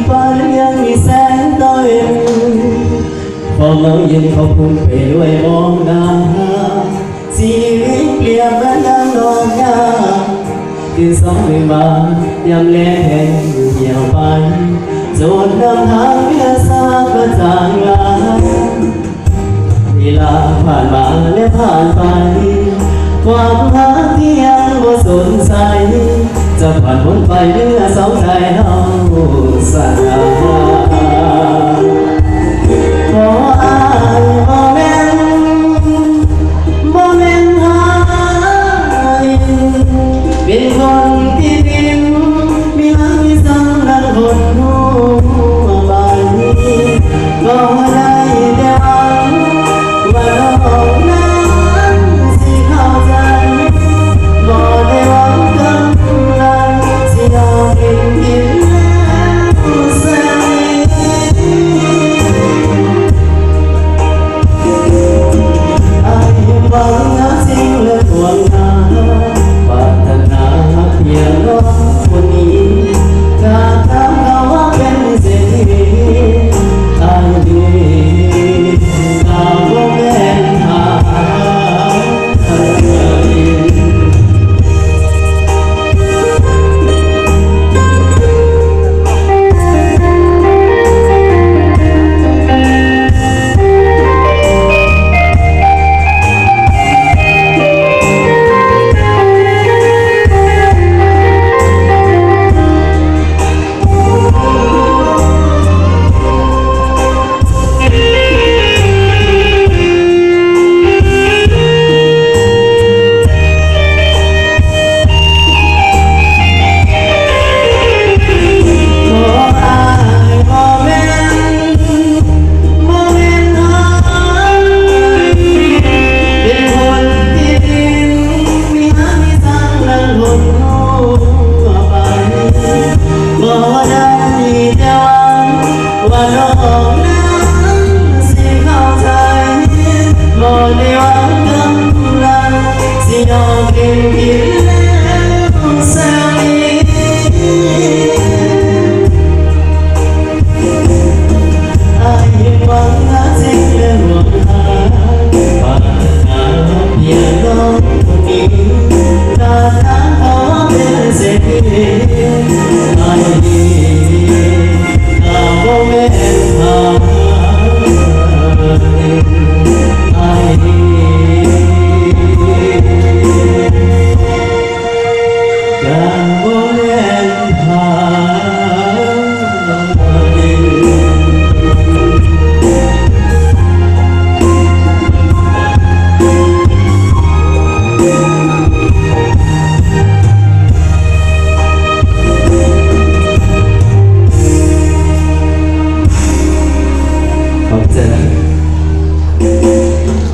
ฟ้ายังมีแสงต้อยพอเมาเย็นเขาพุ่งไปด้วยมองหน้าชีวิตเปลี่ยนเหมือนดังดอกหญ้าที่สองไม่มายามแลแห้งเหี่ยวไปจนน้ำทางเพียสาก็จางลายเวลาผ่านมาและผ่านไปความรักที่ยังบ่สนใจจะผ่านพ้นไปเมื่อสองใจเฮาสัญญาขออายบ่แม่นหายเป็นคนที่ดินมีรักมีสังดังคนหัวใบก็ได้แต่หวังว่าน้องนั้นสิเข้าใจบ่ได้หวังกำลังสิยอมกินแล้วแสนอายหวังหาสิ่งและหวังหาปรารถนาเพียงน้องคนนี้กาถามเขาว่าเป็นเศรษฐีอายดีตาบ่แม่นหาHãy subscribe cho kênh Ghiền Mì Gõ để không bỏ lỡ những video hấp dẫn